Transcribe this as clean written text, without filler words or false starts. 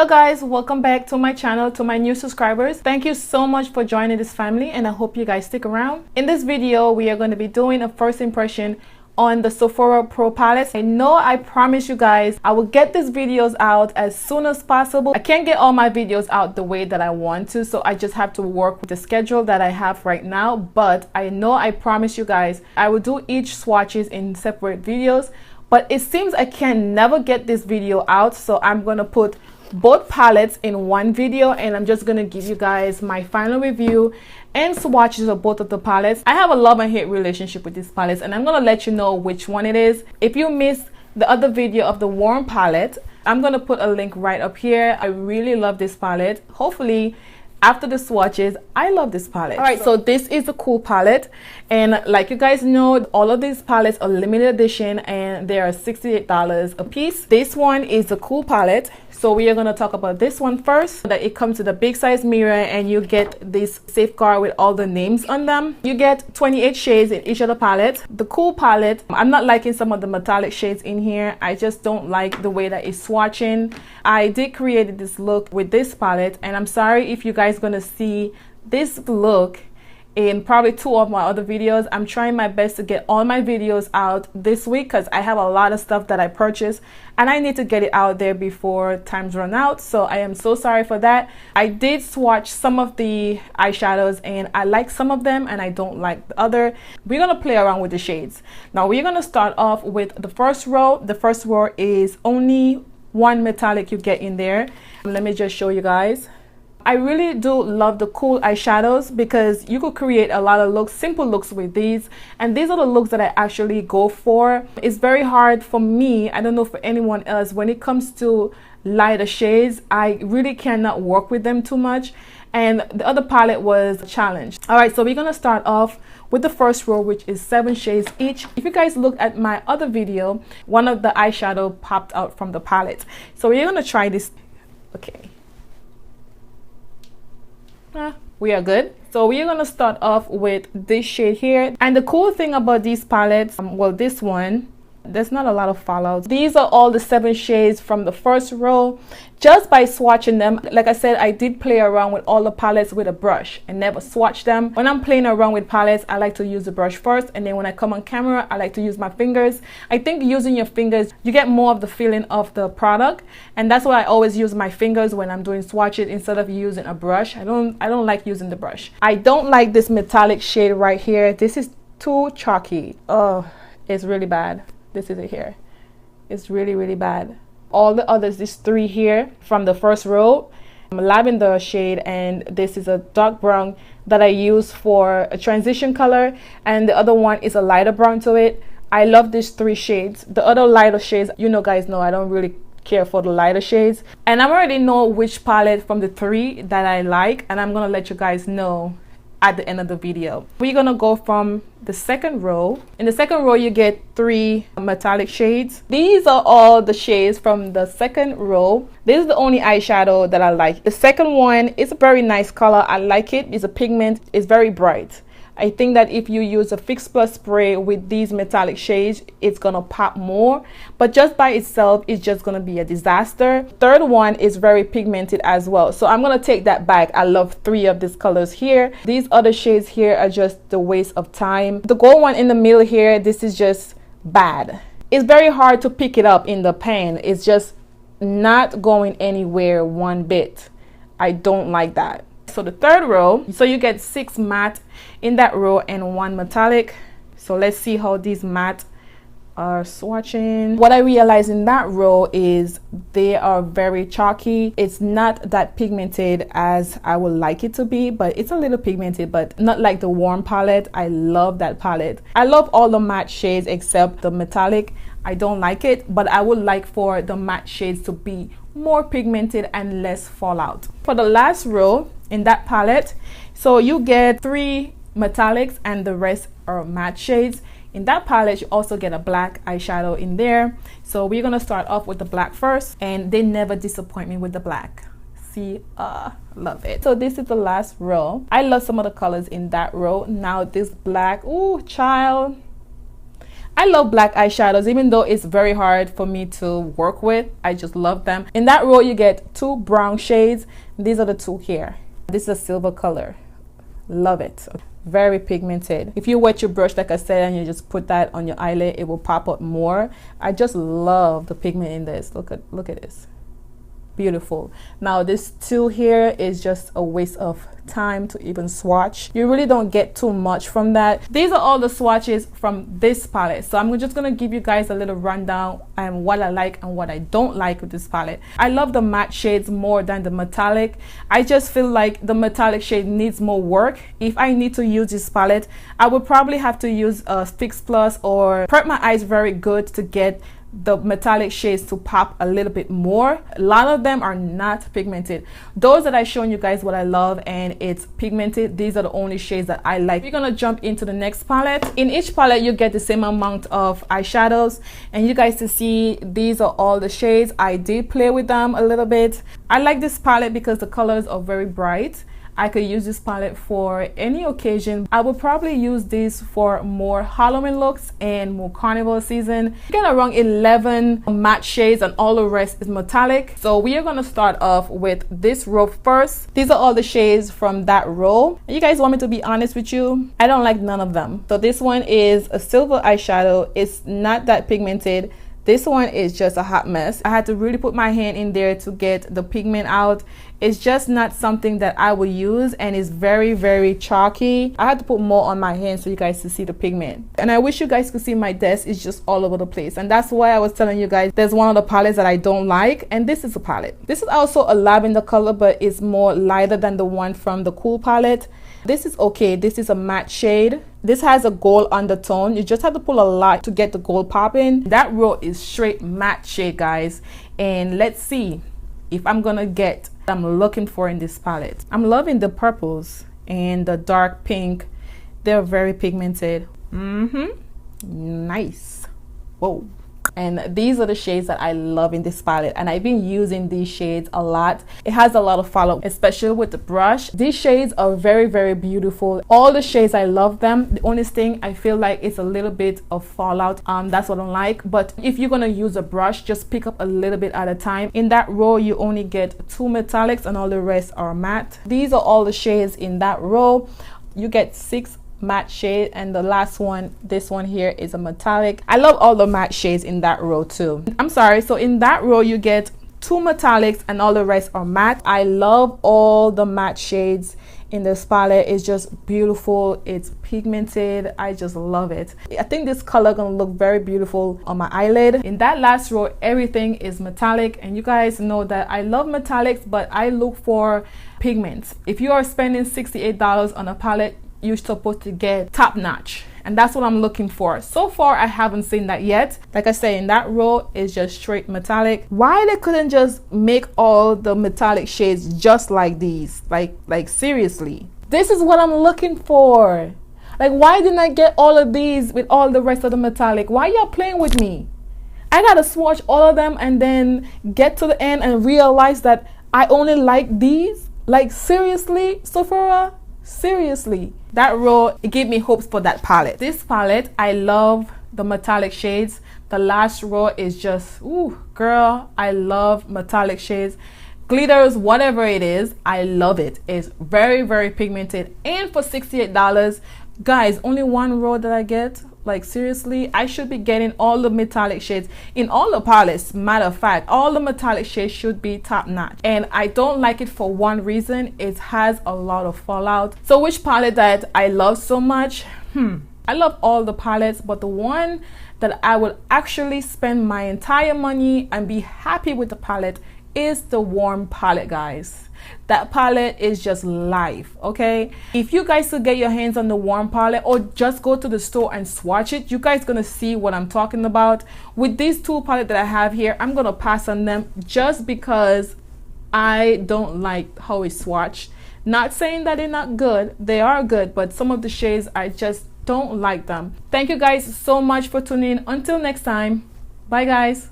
Hello guys, welcome back to my channel. To my new subscribers, thank you so much for joining this family, and I hope you guys stick around. In this video, we are going to be doing a first impression on the Sephora Pro palette. I promise you guys I will get these videos out as soon as possible. I can't get all my videos out the way that I want to, so I just have to work with the schedule that I have right now. But I promise you guys I will do each swatches in separate videos, but it seems I can never get this video out, so I'm gonna put both palettes in one video, and I'm just gonna give you guys my final review and swatches of both of the palettes. I have a love and hate relationship with these palettes, and I'm gonna let you know which one it is. If you missed the other video of the warm palette, I'm gonna put a link right up here. I really love this palette. Hopefully after the swatches, I love this palette. All right, so this is a cool palette, and like you guys know, all of these palettes are limited edition and they are $68 a piece. This one is a cool palette, so we are going to talk about this one first. That it comes with a big size mirror, and you get this safeguard with all the names on them. You get 28 shades in each of the palettes. The cool palette, I'm not liking some of the metallic shades in here. I just don't like the way that it's swatching. I did create this look with this palette, and I'm sorry if you guys gonna see this look in probably 2 of my other videos. I'm trying my best to get all my videos out this week because I have a lot of stuff that I purchased and I need to get it out there before times run out. So I am so sorry for that. I did swatch some of the eyeshadows and I like some of them and I don't like the other. We're gonna play around with the shades. Now we're gonna start off with the first row. The first row is only one metallic you get in there. Let me just show you guys. I really do love the cool eyeshadows because you could create a lot of looks, simple looks with these, and these are the looks that I actually go for. It's very hard for me, I don't know for anyone else, when it comes to lighter shades, I really cannot work with them too much, and the other palette was a challenge. All right, so we're gonna start off with the first row, which is 7 shades each. If you guys look at my other video, one of the eyeshadow popped out from the palette, so we're gonna try this. Okay, we are good. So we're gonna start off with this shade here, and the cool thing about these palettes, well, this one, there's not a lot of fallouts. These are all the 7 shades from the first row. Just by swatching them, like I said, I did play around with all the palettes with a brush and never swatch them. When I'm playing around with palettes, I like to use the brush first, and then when I come on camera, I like to use my fingers. I think using your fingers, you get more of the feeling of the product, and that's why I always use my fingers when I'm doing swatches instead of using a brush. I don't like using the brush. I don't like this metallic shade right here. This is too chalky. Oh, it's really bad. This is it here. It's really, really bad. All the others, these 3 here from the first row, lavender shade, and this is a dark brown that I use for a transition color, and the other one is a lighter brown to it. I love these 3 shades. The other lighter shades, guys know I don't really care for the lighter shades, and I already know which palette from the 3 that I like, and I'm gonna let you guys know at the end of the video. We're gonna go from the second row. In the second row, you get 3 metallic shades. These are all the shades from the second row. This is the only eyeshadow that I like. The second one is a very nice color. I like it. It's a pigment. It's very bright. I think that if you use a Fix Plus spray with these metallic shades, it's gonna pop more, but just by itself, it's just gonna be a disaster. Third one is very pigmented as well, so I'm gonna take that back. I love 3 of these colors here. These other shades here are just the waste of time. The gold one in the middle here, this is just bad. It's very hard to pick it up in the pan. It's just not going anywhere one bit. I don't like that. So the third row, so you get 6 matte in that row and 1 metallic. So let's see how these matte are swatching. What I realized in that row is they are very chalky. It's not that pigmented as I would like it to be, but it's a little pigmented, but not like the warm palette. I love that palette. I love all the matte shades except the metallic. I don't like it, but I would like for the matte shades to be more pigmented and less fallout. For the last row in that palette, so you get 3 metallics and the rest are matte shades. In that palette, you also get a black eyeshadow in there. So we're gonna start off with the black first, and they never disappoint me with the black. See, love it. So this is the last row. I love some of the colors in that row. Now this black, ooh, child, I love black eyeshadows, even though it's very hard for me to work with. I just love them. In that row, you get 2 brown shades. These are the 2 here. This is a silver color. Love it. Very pigmented. If you wet your brush, like I said, and you just put that on your eyelid, it will pop up more. I just love the pigment in this. Look at this. Beautiful. Now this 2 here is just a waste of time to even swatch. You really don't get too much from that. These are all the swatches from this palette, so I'm just gonna give you guys a little rundown and what I like and what I don't like with this palette. I love the matte shades more than the metallic. I just feel like the metallic shade needs more work. If I need to use this palette, I would probably have to use a Fix Plus or prep my eyes very good to get the metallic shades to pop a little bit more. A lot of them are not pigmented. Those that I've shown you guys what I love and it's pigmented, these are the only shades that I like. We're gonna jump into the next palette. In each palette you get the same amount of eyeshadows, and you guys to see these are all the shades. I did play with them a little bit. I like this palette because the colors are very bright. I could use this palette for any occasion. I would probably use this for more Halloween looks and more carnival season. You get around 11 matte shades and all the rest is metallic. So we are gonna start off with this row first. These are all the shades from that row. You guys want me to be honest with you? I don't like none of them. So this one is a silver eyeshadow. It's not that pigmented. This one is just a hot mess. I had to really put my hand in there to get the pigment out. It's just not something that I would use, and it's very, very chalky. I had to put more on my hand so you guys to see the pigment. And I wish you guys could see my desk. It's just all over the place. And that's why I was telling you guys there's one of the palettes that I don't like, and this is a palette. This is also a lavender color, but it's more lighter than the one from the Cool palette. This is okay. This is a matte shade. This has a gold undertone. You just have to pull a lot to get the gold popping. That row is straight matte shade, guys. And let's see if I'm gonna get what I'm looking for in this palette. I'm loving the purples and the dark pink. They're very pigmented. Nice. Whoa. And these are the shades that I love in this palette, and I've been using these shades a lot. It has a lot of follow, especially with the brush. These shades are very, very beautiful. All the shades, I love them. The only thing I feel like it's a little bit of fallout. That's what I don't like. But if you're gonna use a brush, just pick up a little bit at a time. In that row you only get 2 metallics and all the rest are matte. These are all the shades in that row. You get 6 matte shade, and the last one, this one here, is a metallic. I love all the matte shades in that row too. I'm sorry, so in that row you get 2 metallics and all the rest are matte. I love all the matte shades in this palette. It's just beautiful. It's pigmented. I just love it. I think this color gonna look very beautiful on my eyelid. In that last row, everything is metallic, and you guys know that I love metallics, but I look for pigments. If you are spending $68 on a palette, you're supposed to get top notch, and that's what I'm looking for. So far I haven't seen that yet. Like I say, in that row is just straight metallic. Why they couldn't just make all the metallic shades just like these? Like seriously, this is what I'm looking for. Like, why didn't I get all of these with all the rest of the metallic? Why y'all playing with me? I gotta swatch all of them and then get to the end and realize that I only like these. Like, seriously, Sephora? Seriously. That row, it gave me hopes for that palette. This palette, I love the metallic shades. The last row is just, ooh, girl, I love metallic shades. Glitters, whatever it is, I love it. It's very, very pigmented. And for $68, guys, only one row that I get. Like, seriously, I should be getting all the metallic shades in all the palettes. Matter of fact, all the metallic shades should be top notch, and I don't like it for one reason. It has a lot of fallout. So which palette that I love so much? I love all the palettes, but the one that I would actually spend my entire money and be happy with the palette is the Warm palette, guys. That palette is just life, okay? If you guys could get your hands on the Warm palette, or just go to the store and swatch it, you guys gonna see what I'm talking about. With these 2 palettes that I have here, I'm gonna pass on them just because I don't like how it's swatched. Not saying that they're not good, they are good, but some of the shades I just don't like them. Thank you guys so much for tuning in. Until next time, bye guys.